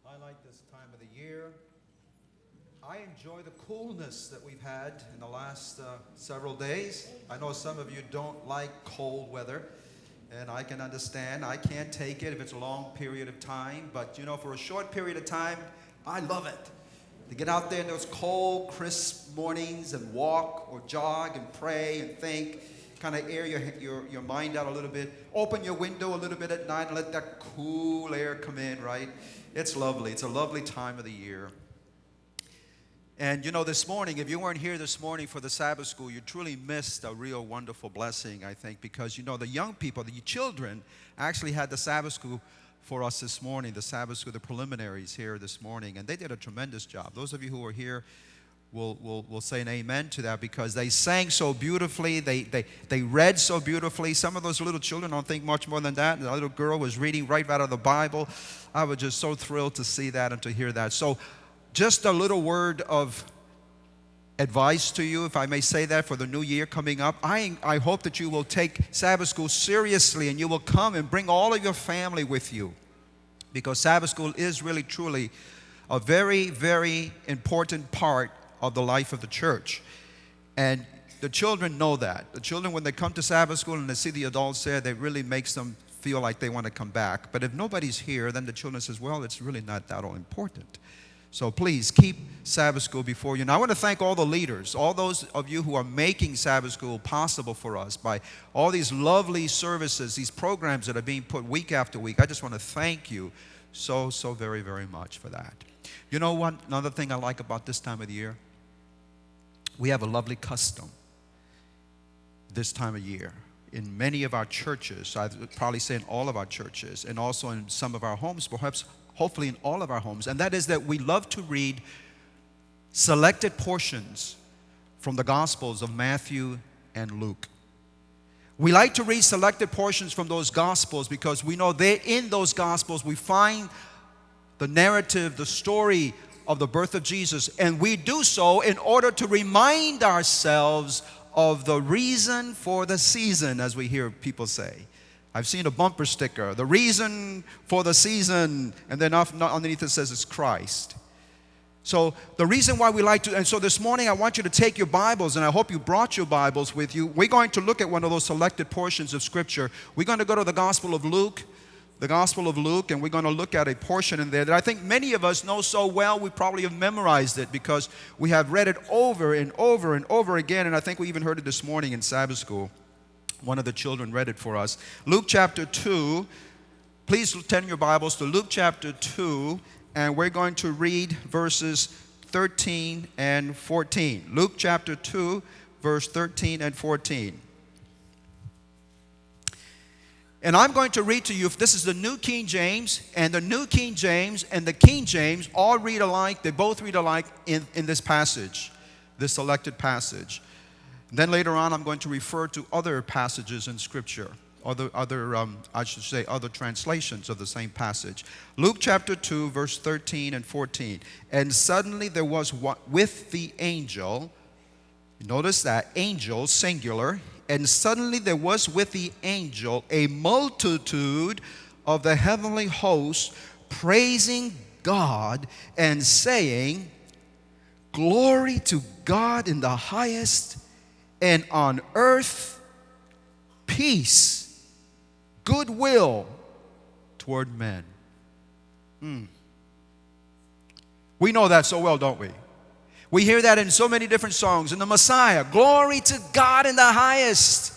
I like this time of the year. I enjoy the coolness that we've had in the last several days. I know some of you don't like cold weather, and I can understand. I can't take it if it's a long period of time, but you know, for a short period of time, I love it. To get out there in those cold, crisp mornings and walk or jog and pray and think, kind of air your mind out a little bit. Open your window a little bit at night and let that cool air come in, right? It's lovely. It's a lovely time of the year. And you know, this morning, if you weren't here this morning for the Sabbath school, you truly missed a real wonderful blessing, I think, because you know, the young people, the children actually had the Sabbath school for us this morning, the Sabbath school, the preliminaries here this morning, and they did a tremendous job. Those of you who were here will say an amen to that, because they sang so beautifully, they read so beautifully. Some of those little children don't think much more than that. The little girl was reading right out of the Bible. I was just so thrilled to see that and to hear that. So just a little word of advice to you, if I may say that, for the new year coming up. I hope that you will take Sabbath school seriously and you will come and bring all of your family with you, because Sabbath school is really truly a very, very important part of the life of the church. And the children know that. The children, when they come to Sabbath school and they see the adults there, it really makes them feel like they want to come back. But if nobody's here, then the children says, well, it's really not that all important. So please keep Sabbath school before you. Now I want to thank all the leaders, all those of you who are making Sabbath school possible for us by all these lovely services, these programs that are being put week after week. I just want to thank you so very, very much for that. You know what? Another thing I like about this time of the year, we have a lovely custom this time of year in many of our churches. I'd probably say in all of our churches, and also in some of our homes, perhaps hopefully in all of our homes, and that is that we love to read selected portions from the Gospels of Matthew and Luke. We like to read selected portions from those Gospels because we know that in those Gospels we find the narrative, the story of the birth of Jesus, and we do so in order to remind ourselves of the reason for the season, as we hear people say. I've seen a bumper sticker, the reason for the season, and then underneath it says it's Christ. So the reason why we like to, and so this morning I want you to take your Bibles, and I hope you brought your Bibles with you. We're going to look at one of those selected portions of Scripture. We're going to go to the Gospel of Luke, and we're going to look at a portion in there that I think many of us know so well, we probably have memorized it because we have read it over and over and over again, and I think we even heard it this morning in Sabbath school. One of the children read it for us. Luke chapter 2. Please turn your Bibles to Luke chapter 2, and we're going to read verses 13 and 14. Luke chapter 2, verse 13 and 14. And I'm going to read to you, if this is the New King James, and the New King James and the King James all read alike. They both read alike in this passage, this selected passage. Then later on, I'm going to refer to other passages in Scripture, other translations of the same passage. Luke chapter 2, verse 13 and 14. And suddenly there was with the angel, notice that, angel, singular, and suddenly there was with the angel a multitude of the heavenly hosts praising God and saying, glory to God in the highest, and on earth peace, goodwill toward men. We know that so well, don't we? We hear that in so many different songs. In the Messiah, glory to God in the highest.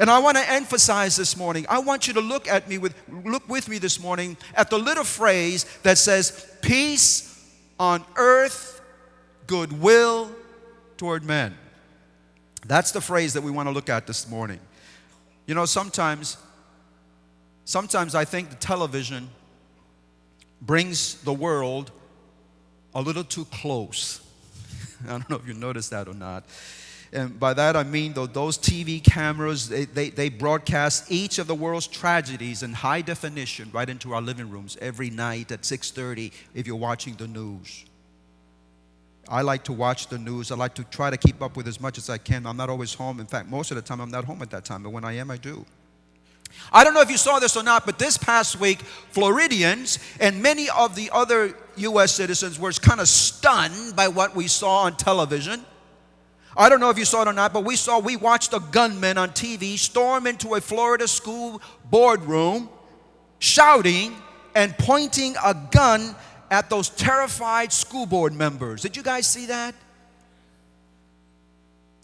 And I want to emphasize this morning, I want you to look with me this morning at the little phrase that says, peace on earth, goodwill toward men. That's the phrase that we want to look at this morning. You know, sometimes I think the television brings the world a little too close. I don't know if you noticed that or not. And by that I mean those TV cameras, they broadcast each of the world's tragedies in high definition right into our living rooms every night at 6:30 if you're watching the news. I like to watch the news. I like to try to keep up with as much as I can. I'm not always home. In fact, most of the time I'm not home at that time, but when I am, I do. I don't know if you saw this or not, but this past week, Floridians and many of the other U.S. citizens were kind of stunned by what we saw on television. I don't know if you saw it or not, but we watched a gunman on TV storm into a Florida school boardroom, shouting and pointing a gun at those terrified school board members. Did you guys see that?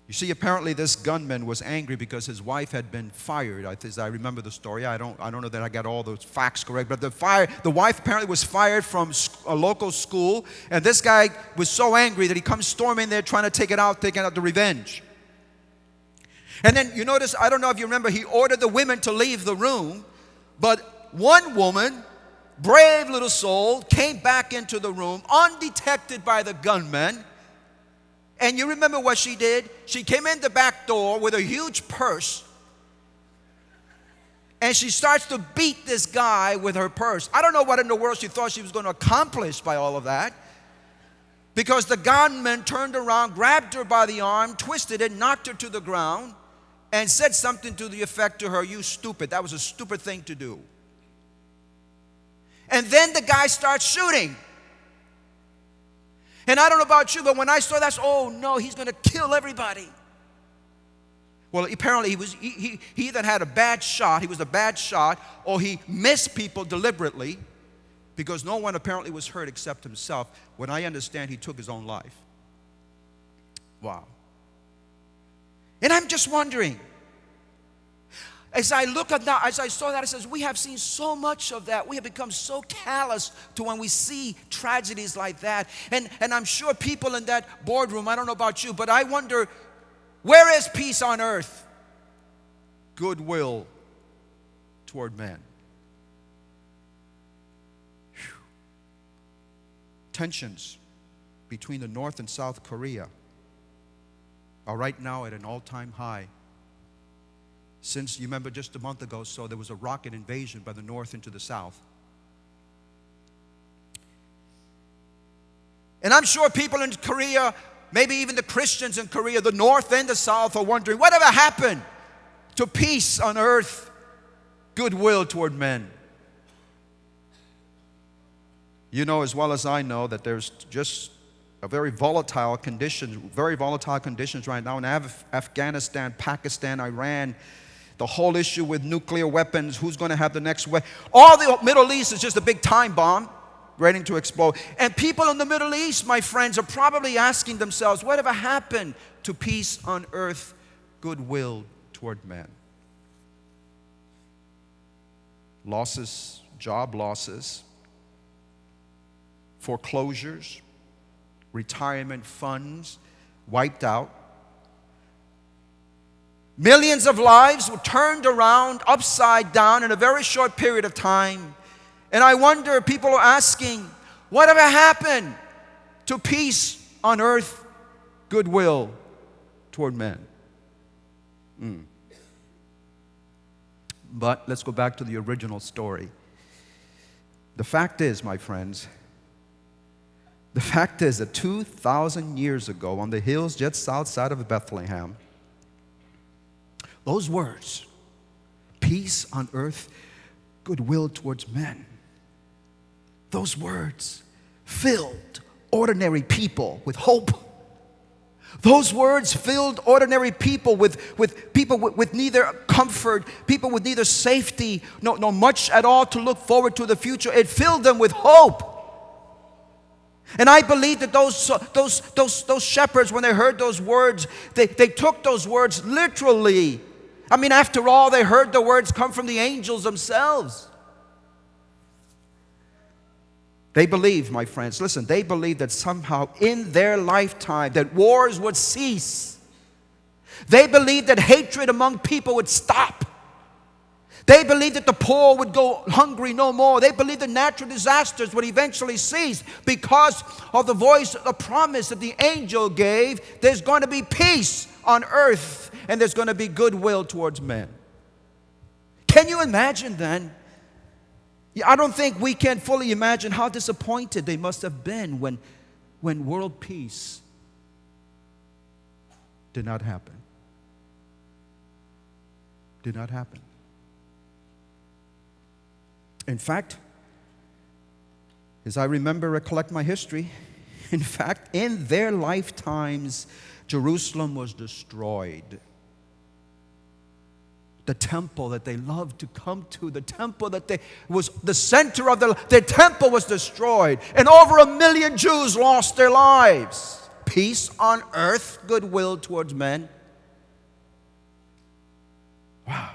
You see, apparently this gunman was angry because his wife had been fired. As I remember the story. I don't know that I got all those facts correct, but the wife apparently was fired from a local school, and this guy was so angry that he comes storming there trying to taking out the revenge. And then you notice, I don't know if you remember, he ordered the women to leave the room, but one woman, brave little soul, came back into the room undetected by the gunman. And you remember what she did? She came in the back door with a huge purse. And she starts to beat this guy with her purse. I don't know what in the world she thought she was going to accomplish by all of that. Because the gunman turned around, grabbed her by the arm, twisted it, knocked her to the ground, and said something to the effect to her, "You stupid." That was a stupid thing to do. And then the guy starts shooting. And I don't know about you, but when I saw that, oh no, he's going to kill everybody. Well, apparently he either had a bad shot, he was a bad shot, or he missed people deliberately, because no one apparently was hurt except himself. When I understand, he took his own life. Wow. And I'm just wondering, as I look at that, as I saw that, it says we have seen so much of that. We have become so callous to when we see tragedies like that. And I'm sure people in that boardroom, I don't know about you, but I wonder, where is peace on earth? Goodwill toward men. Whew. Tensions between the North and South Korea are right now at an all-time high. Since, you remember just a month ago, so there was a rocket invasion by the North into the South. And I'm sure people in Korea, maybe even the Christians in Korea, the North and the South, are wondering, whatever happened to peace on earth, goodwill toward men? You know as well as I know that there's just a very volatile conditions right now in Afghanistan, Pakistan, Iran. The whole issue with nuclear weapons, who's going to have the next weapon. All the Middle East is just a big time bomb waiting to explode. And people in the Middle East, my friends, are probably asking themselves, whatever happened to peace on earth, goodwill toward men? Losses, job losses, foreclosures, retirement funds wiped out. Millions of lives were turned around, upside down in a very short period of time. And I wonder, people are asking, whatever happened to peace on earth, goodwill toward men? But let's go back to the original story. The fact is, my friends, the fact is that 2,000 years ago, on the hills just outside of Bethlehem, those words, peace on earth, goodwill towards men, those words filled ordinary people with hope. Those words filled ordinary people with people with neither comfort, people with neither safety, no much at all to look forward to the future. It filled them with hope. And I believe that those shepherds, when they heard those words, they took those words literally. I mean, after all, they heard the words come from the angels themselves. They believed, my friends, listen, they believed that somehow in their lifetime that wars would cease. They believed that hatred among people would stop. They believed that the poor would go hungry no more. They believed that natural disasters would eventually cease because of the voice, the promise that the angel gave. There's going to be peace on earth and there's going to be goodwill towards men. Can you imagine then? I don't think we can fully imagine how disappointed they must have been when world peace did not happen. Did not happen. In fact, as I recollect my history, in fact, in their lifetimes, Jerusalem was destroyed. The temple that they loved to come to, the temple that was the center of their temple was destroyed. And over 1 million Jews lost their lives. Peace on earth, goodwill towards men. Wow.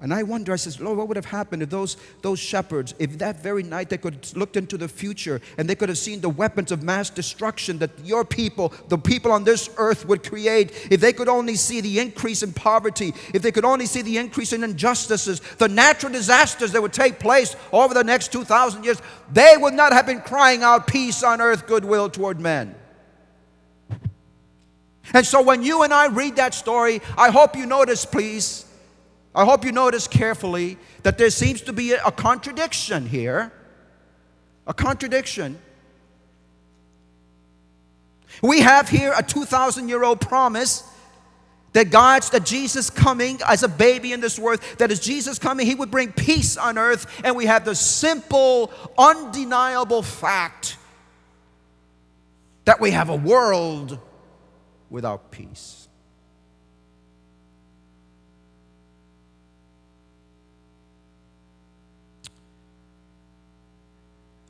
And I wonder, I says, Lord, what would have happened if those shepherds, if that very night they could have looked into the future and they could have seen the weapons of mass destruction that your people, the people on this earth would create, if they could only see the increase in poverty, if they could only see the increase in injustices, the natural disasters that would take place over the next 2,000 years, they would not have been crying out, peace on earth, goodwill toward men. And so when you and I read that story, I hope you notice, please, I hope you notice carefully that there seems to be a contradiction here. A contradiction. We have here a 2,000-year-old promise that Jesus coming as a baby in this world, that as Jesus coming, He would bring peace on earth. And we have the simple, undeniable fact that we have a world without peace.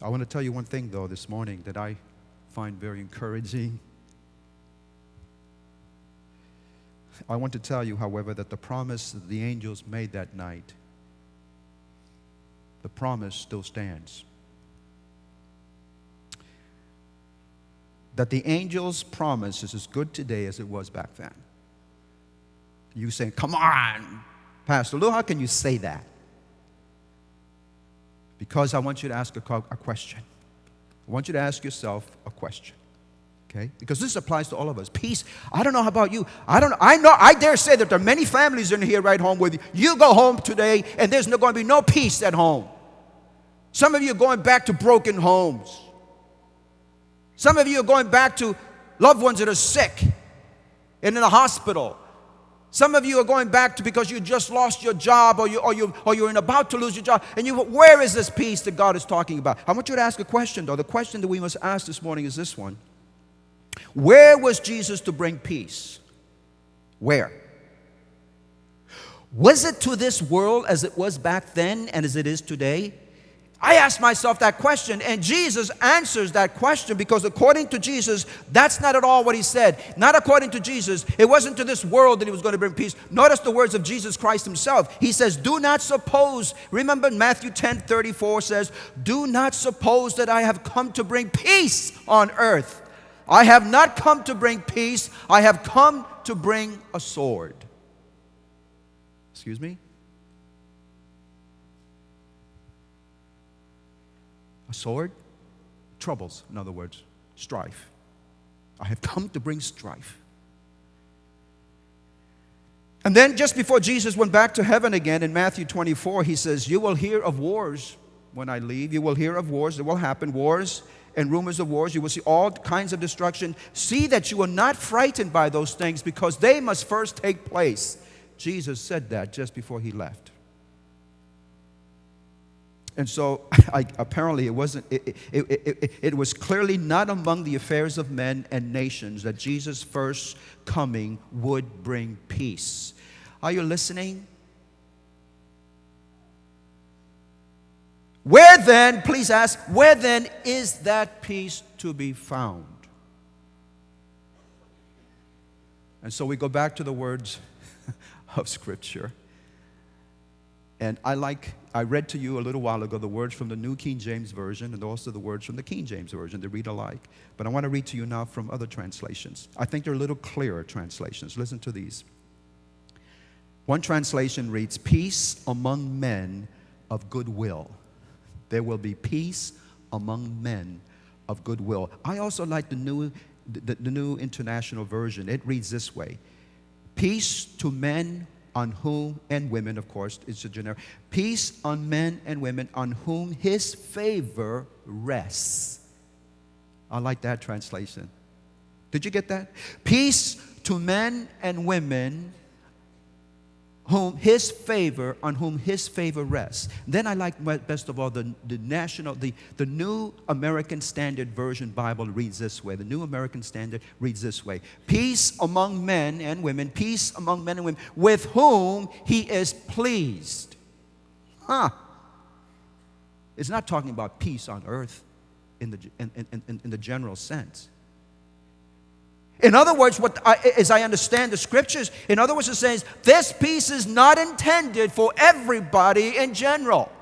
I want to tell you one thing, though, this morning that I find very encouraging. I want to tell you, however, that the promise that the angels made that night, the promise still stands. That the angels' promise is as good today as it was back then. You say, come on, Pastor Lou, how can you say that? Because I want you to ask a question. I want you to ask yourself a question. Okay? Because this applies to all of us. Peace. I don't know about you. I dare say that there are many families in here right home with you. You go home today and there's going to be no peace at home. Some of you are going back to broken homes. Some of you are going back to loved ones that are sick and in the hospital. Some of you are going back to because you just lost your job or you're about to lose your job. And where is this peace that God is talking about? I want you to ask a question, though. The question that we must ask this morning is this one. Where was Jesus to bring peace? Where? Was it to this world as it was back then and as it is today? I asked myself that question, and Jesus answers that question because according to Jesus, that's not at all what He said. Not according to Jesus. It wasn't to this world that He was going to bring peace. Notice the words of Jesus Christ Himself. He says, do not suppose, remember Matthew 10:34 says, do not suppose that I have come to bring peace on earth. I have not come to bring peace. I have come to bring a sword. Excuse me? A sword? Troubles, in other words, strife. I have come to bring strife. And then just before Jesus went back to heaven again in Matthew 24, He says, you will hear of wars when I leave. You will hear of wars. There will happen wars and rumors of wars. You will see all kinds of destruction. See that you are not frightened by those things because they must first take place. Jesus said that just before He left. And so, apparently, it was clearly not among the affairs of men and nations that Jesus' first coming would bring peace. Are you listening? Where then, please ask, where then is that peace to be found? And so we go back to the words of Scripture. And I read to you a little while ago the words from the New King James Version and also the words from the King James Version. They read alike. But I want to read to you now from other translations. I think they're a little clearer translations. Listen to these. One translation reads, peace among men of goodwill. There will be peace among men of goodwill. I also like the New International Version. It reads this way. Peace to men on whom, and women, of course, it's a generic. Peace on men and women on whom His favor rests. I like that translation. Did you get that? Peace to men and women on whom his favor rests. Then I like best of all the New American Standard Version Bible reads this way. The New American Standard reads this way. Peace among men and women, peace among men and women, with whom he is pleased. It's not talking about peace on earth in the general sense. In other words, as I understand the scriptures, in other words, it says this peace is not intended for everybody in general,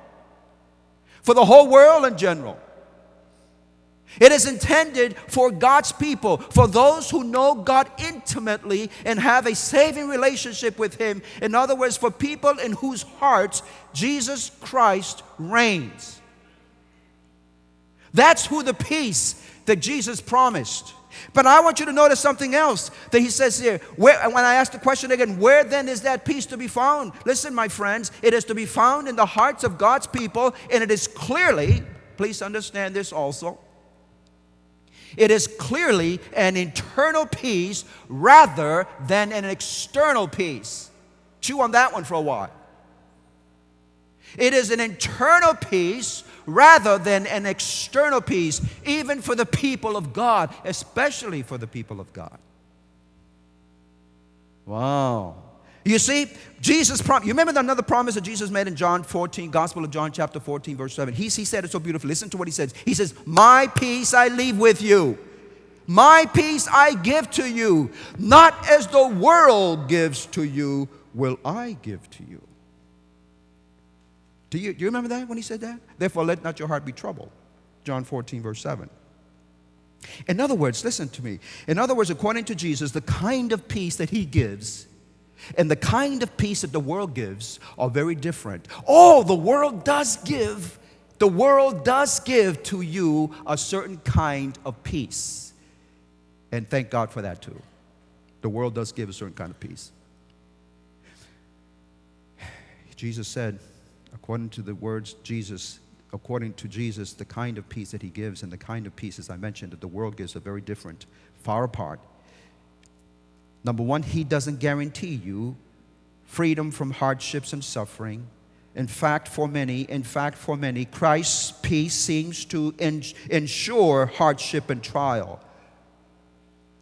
for the whole world in general. It is intended for God's people, for those who know God intimately and have a saving relationship with Him. In other words, for people in whose hearts Jesus Christ reigns. That's who the peace that Jesus promised. But I want you to notice something else that he says here. When I ask the question again, where then is that peace to be found? Listen, my friends, it is to be found in the hearts of God's people, and it is clearly, please understand this also, it is clearly an internal peace rather than an external peace. Chew on that one for a while. It is an internal peace rather than an external peace, even for the people of God, especially for the people of God. Wow. You see, Jesus promised. You remember another promise that Jesus made in John 14, Gospel of John chapter 14, verse 7. He said it so beautifully. Listen to what he says. He says, my peace I leave with you. My peace I give to you. Not as the world gives to you, will I give to you. Do you remember that when he said that? Therefore, let not your heart be troubled. John 14, verse 7. In other words, listen to me. In other words, according to Jesus, the kind of peace that he gives and the kind of peace that the world gives are very different. Oh, the world does give to you a certain kind of peace. And thank God for that too. The world does give a certain kind of peace. Jesus said, according to Jesus, the kind of peace that he gives and the kind of peace, as I mentioned, that the world gives are very different, far apart. Number one, he doesn't guarantee you freedom from hardships and suffering. In fact, for many, Christ's peace seems to ensure hardship and trial.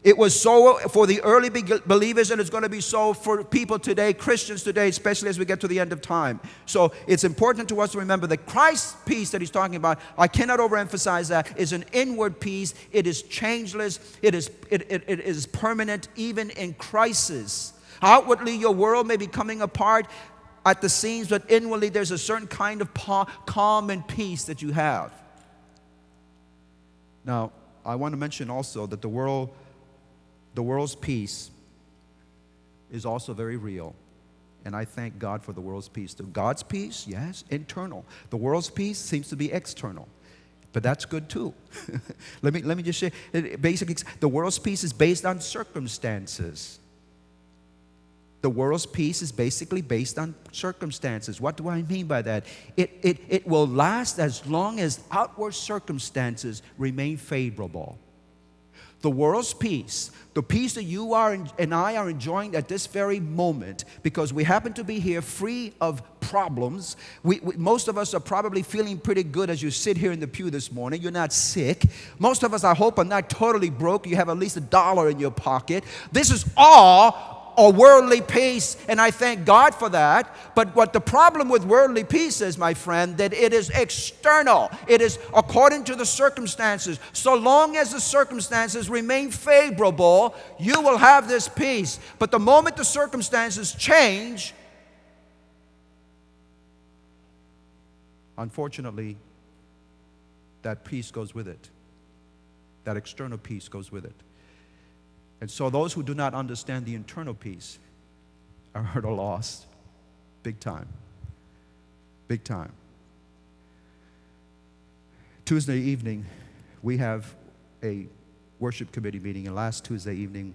It was so for the early believers, and it's going to be so for people today, Christians today, especially as we get to the end of time. So it's important to us to remember that Christ's peace that he's talking about, I cannot overemphasize that, is an inward peace. It is changeless. It is permanent even in crisis. Outwardly, your world may be coming apart at the seams, but inwardly there's a certain kind of calm and peace that you have. Now, I want to mention also that the world's peace is also very real. And I thank God for the world's peace too. God's peace, yes, internal. The world's peace seems to be external. But that's good too. Let me just share. Basically, the world's peace is based on circumstances. The world's peace is basically based on circumstances. What do I mean by that? It will last as long as outward circumstances remain favorable. The world's peace, the peace that you and I are enjoying at this very moment, because we happen to be here free of problems. Most of us are probably feeling pretty good as you sit here in the pew this morning. You're not sick. Most of us, I hope, are not totally broke. You have at least $1 in your pocket. This is all a worldly peace, and I thank God for that. But what the problem with worldly peace is, my friend, that it is external. It is according to the circumstances. So long as the circumstances remain favorable, you will have this peace. But the moment the circumstances change, unfortunately, that peace goes with it. That external peace goes with it. And so those who do not understand the internal peace are lost. Big time. Big time. Tuesday evening, we have a worship committee meeting. And last Tuesday evening,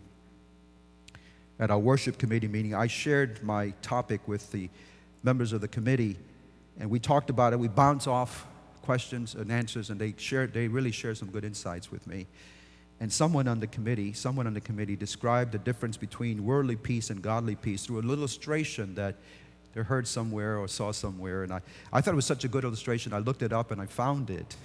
at our worship committee meeting, I shared my topic with the members of the committee. And we talked about it. We bounced off questions and answers, and they really shared some good insights with me. And someone on the committee described the difference between worldly peace and godly peace through an illustration that they heard somewhere or saw somewhere. And I thought it was such a good illustration. I looked it up and I found it.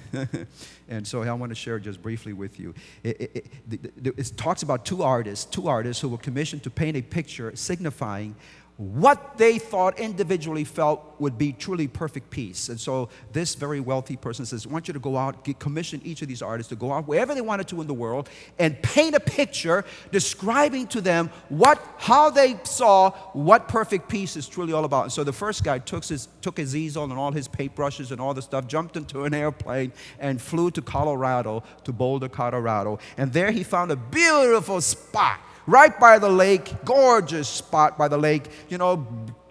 And so I want to share it just briefly with you. It talks about two artists who were commissioned to paint a picture signifying what they thought individually felt would be truly perfect peace. And so this very wealthy person says, I want you to go out, commission each of these artists to go out wherever they wanted to in the world and paint a picture describing to them how they saw what perfect peace is truly all about. And so the first guy took his easel and all his paintbrushes and all the stuff, jumped into an airplane and flew to Boulder, Colorado. And there he found a beautiful spot right by the lake, gorgeous spot by the lake. You know,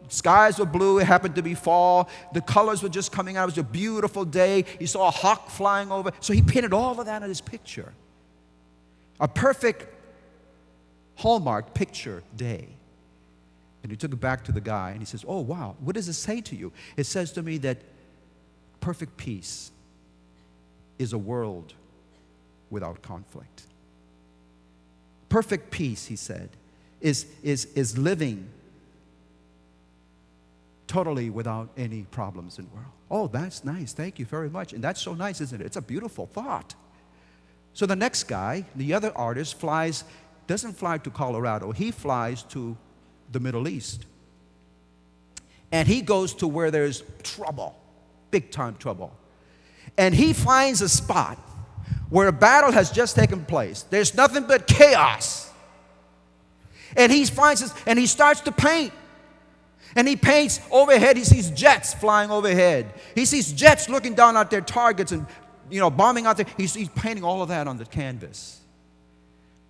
skies were blue. It happened to be fall. The colors were just coming out. It was a beautiful day. He saw a hawk flying over. So he painted all of that in his picture. A perfect hallmark picture day. And he took it back to the guy and he says, oh, wow, what does it say to you? It says to me that perfect peace is a world without conflict. Perfect peace, he said, is living totally without any problems in the world. Oh, that's nice. Thank you very much. And that's so nice, isn't it? It's a beautiful thought. So the next guy, the other artist, doesn't fly to Colorado. He flies to the Middle East. And he goes to where there's trouble, big time trouble. And he finds a spot where a battle has just taken place. There's nothing but chaos. And he starts to paint. And he paints overhead. He sees jets flying overhead. He sees jets looking down at their targets and, bombing out there. He's painting all of that on the canvas.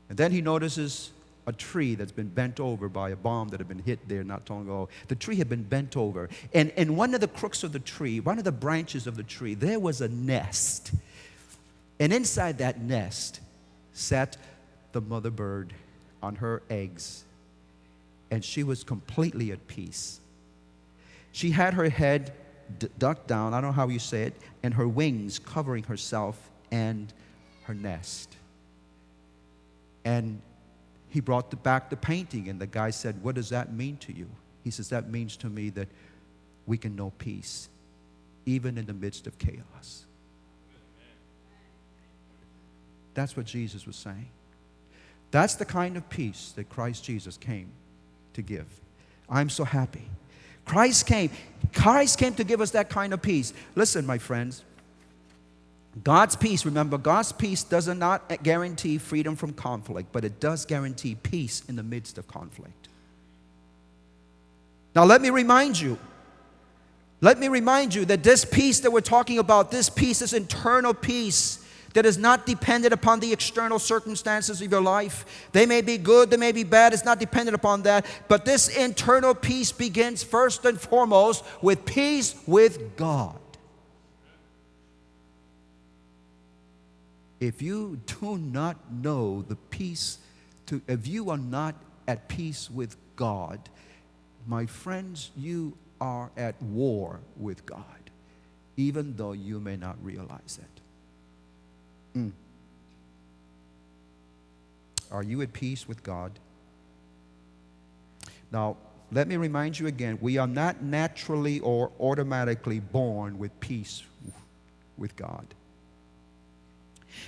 And then he notices a tree that's been bent over by a bomb that had been hit there not long ago. The tree had been bent over. And in one of the crooks of the tree, one of the branches of the tree, there was a nest. And inside that nest sat the mother bird on her eggs. And she was completely at peace. She had her head ducked down, I don't know how you say it, and her wings covering herself and her nest. And he brought back the painting, and the guy said, what does that mean to you? He says, that means to me that we can know peace, even in the midst of chaos. That's what Jesus was saying. That's the kind of peace that Christ Jesus came to give. I'm so happy. Christ came to give us that kind of peace. Listen, my friends, God's peace, remember, God's peace does not guarantee freedom from conflict, but it does guarantee peace in the midst of conflict. Now let me remind you that this peace that we're talking about, this peace, this internal peace, that is not dependent upon the external circumstances of your life. They may be good, they may be bad, it's not dependent upon that. But this internal peace begins first and foremost with peace with God. If you do not know the peace, if you are not at peace with God, my friends, you are at war with God, even though you may not realize it. Are you at peace with God? Now, let me remind you again, we are not naturally or automatically born with peace with God.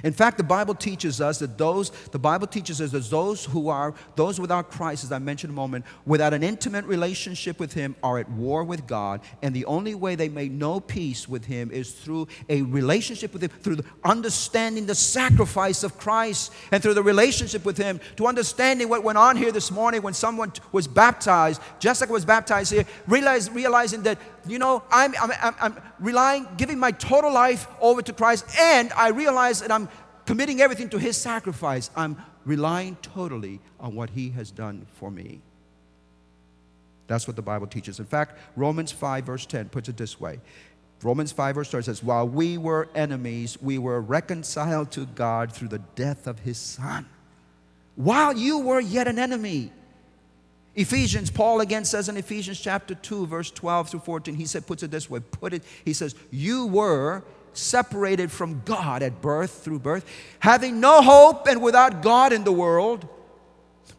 In fact, the Bible teaches us that those without Christ, as I mentioned a moment, without an intimate relationship with Him, are at war with God. And the only way they may know peace with Him is through a relationship with Him, through the understanding the sacrifice of Christ, and through the relationship with Him, to understanding what went on here this morning when someone was baptized, just like was baptized here, realizing that, I'm giving my total life over to Christ, and I realize that I'm committing everything to His sacrifice. I'm relying totally on what He has done for me. That's what the Bible teaches. In fact, Romans 5 verse 10 puts it this way. Romans 5 verse 10 says, while we were enemies, we were reconciled to God through the death of His Son. While you were yet an enemy. Paul again says in Ephesians chapter 2 verse 12 through 14, puts it this way, he says, you were separated from God at birth, through birth, having no hope and without God in the world.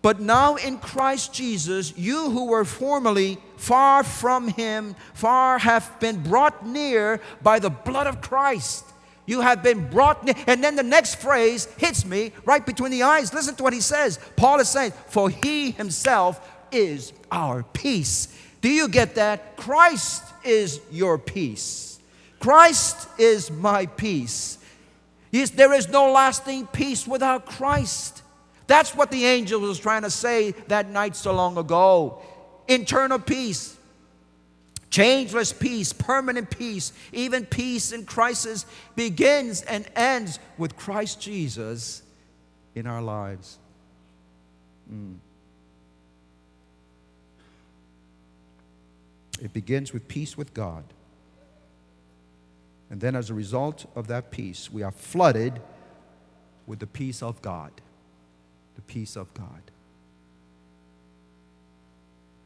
But now in Christ Jesus, you who were formerly far from Him, far have been brought near by the blood of Christ. You have been brought near. And then the next phrase hits me right between the eyes. Listen to what he says. Paul is saying, for He Himself is our peace. Do you get that? Christ is your peace. Christ is my peace. Yes, there is no lasting peace without Christ. That's what the angel was trying to say that night so long ago. Internal peace, changeless peace, permanent peace, even peace in crisis begins and ends with Christ Jesus in our lives. It begins with peace with God. And then as a result of that peace, we are flooded with the peace of God. The peace of God.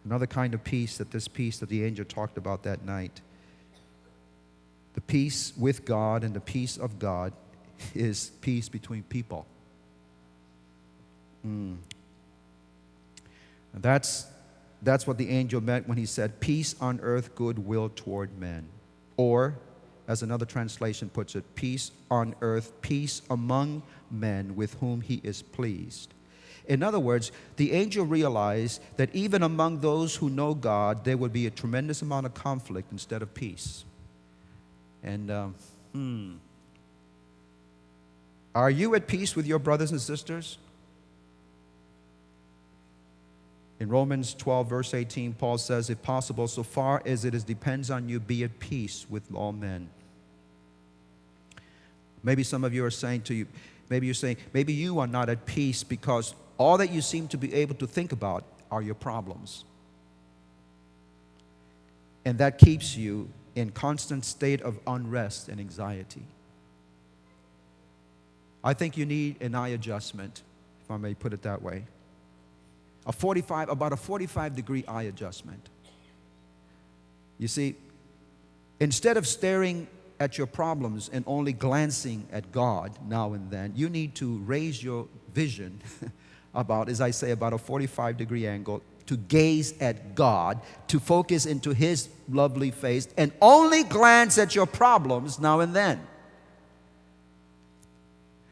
Another kind of peace, that the angel talked about that night. The peace with God and the peace of God is peace between people. And that's what the angel meant when he said, peace on earth, goodwill toward men. Or, as another translation puts it, peace on earth, peace among men with whom He is pleased. In other words, the angel realized that even among those who know God, there would be a tremendous amount of conflict instead of peace. And, are you at peace with your brothers and sisters? In Romans 12, verse 18, Paul says, if possible, so far as it depends on you, be at peace with all men. Maybe some of you are saying to you, maybe you're saying, maybe you are not at peace because all that you seem to be able to think about are your problems. And that keeps you in constant state of unrest and anxiety. I think you need an eye adjustment, if I may put it that way. About a 45-degree eye adjustment. You see, instead of staring at your problems and only glancing at God now and then, you need to raise your vision about, as I say, about a 45-degree angle, to gaze at God, to focus into His lovely face, and only glance at your problems now and then.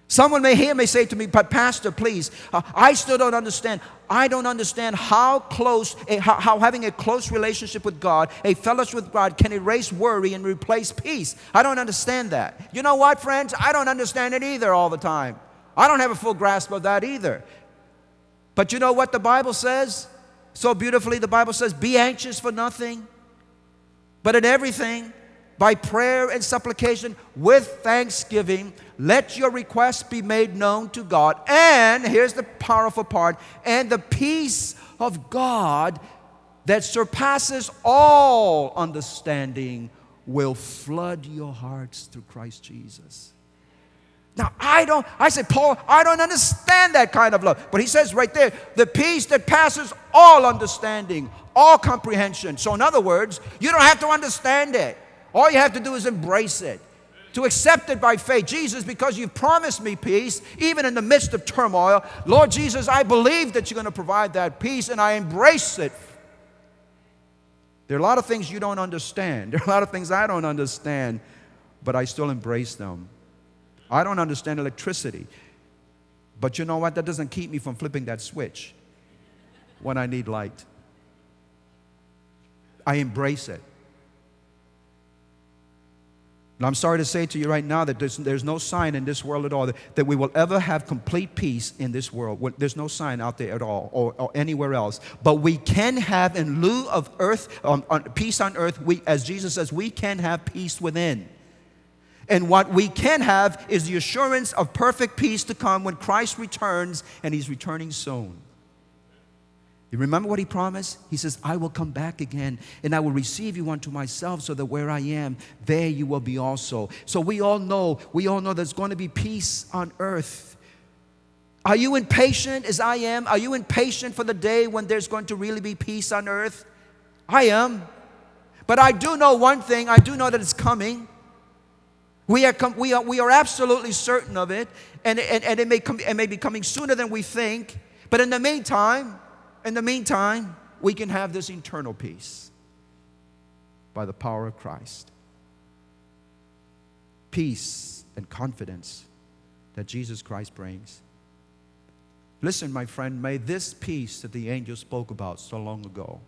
Someone may say to me, but Pastor, please, I still don't understand. I don't understand how having a close relationship with God, a fellowship with God, can erase worry and replace peace. I don't understand that. You know what, friends? I don't understand it either all the time. I don't have a full grasp of that either. But you know what the Bible says? So beautifully, the Bible says, be anxious for nothing, but in everything, by prayer and supplication, with thanksgiving, let your requests be made known to God. And, here's the powerful part, and the peace of God that surpasses all understanding will flood your hearts through Christ Jesus. Now, Paul, I don't understand that kind of love. But he says right there, the peace that passes all understanding, all comprehension. So in other words, you don't have to understand it. All you have to do is embrace it, to accept it by faith. Jesus, because you've promised me peace, even in the midst of turmoil, Lord Jesus, I believe that you're going to provide that peace, and I embrace it. There are a lot of things you don't understand. There are a lot of things I don't understand, but I still embrace them. I don't understand electricity, but you know what? That doesn't keep me from flipping that switch when I need light. I embrace it. And I'm sorry to say to you right now that there's no sign in this world at all that we will ever have complete peace in this world. There's no sign out there at all or anywhere else. But we can have, in lieu of peace on earth, as Jesus says, we can have peace within. And what we can have is the assurance of perfect peace to come when Christ returns, and He's returning soon. You remember what He promised? He says, I will come back again, and I will receive you unto myself, so that where I am, there you will be also. So we all know there's going to be peace on earth. Are you impatient as I am? Are you impatient for the day when there's going to really be peace on earth? I am. But I do know one thing. I do know that it's coming. We are absolutely certain of it, and it may be coming sooner than we think. But in the meantime, we can have this eternal peace by the power of Christ. Peace and confidence that Jesus Christ brings. Listen, my friend, may this peace that the angel spoke about so long ago,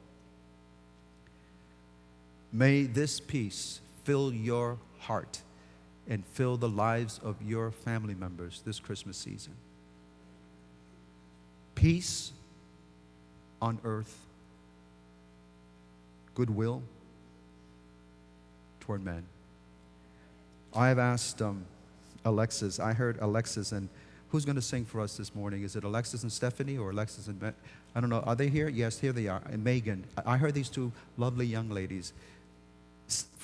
may this peace fill your heart and fill the lives of your family members this Christmas season. Peace on earth, goodwill toward men. I have asked Alexis, I heard Alexis, and who's going to sing for us this morning? Is it Alexis and Stephanie or Alexis and I don't know. Are they here? Yes, here they are. And Megan. I heard these two lovely young ladies.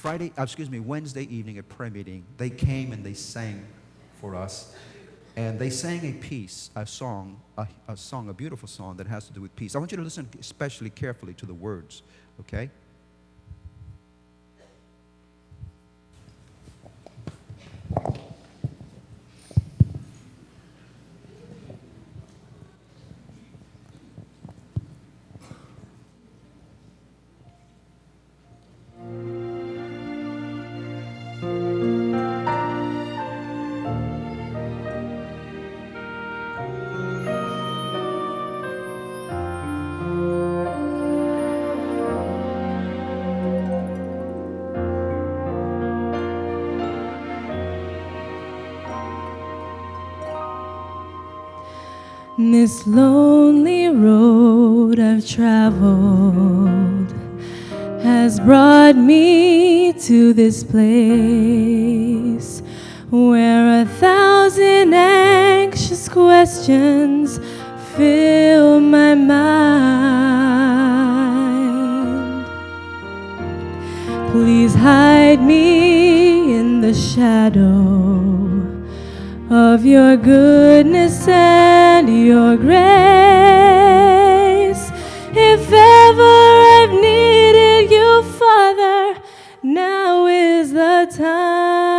Wednesday evening at prayer meeting, they came and they sang for us. And they sang a piece, a song, a beautiful song that has to do with peace. I want you to listen especially carefully to the words, okay? This lonely road I've traveled has brought me to this place where 1,000 anxious questions fill my mind. Please hide me in the shadow of your goodness and your grace. If ever I've needed you, Father, now is the time.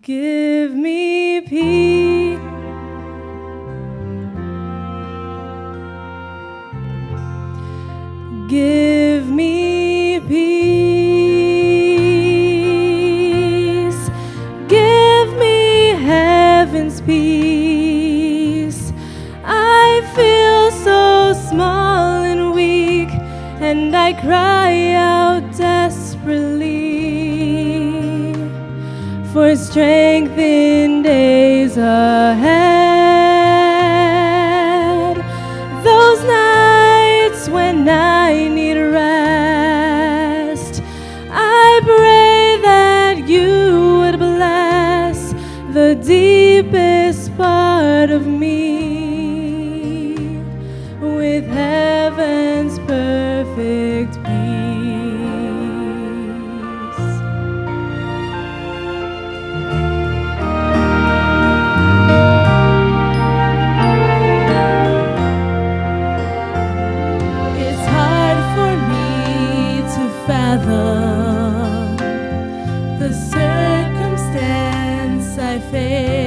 Give me peace. Give me peace. Give me heaven's peace. I feel so small and weak, and I cry out desperately for strength in days ahead. Those nights when I need rest, I pray that you would bless the deepest part of me with heaven's perfect peace. It's hard for me to fathom the circumstance I face.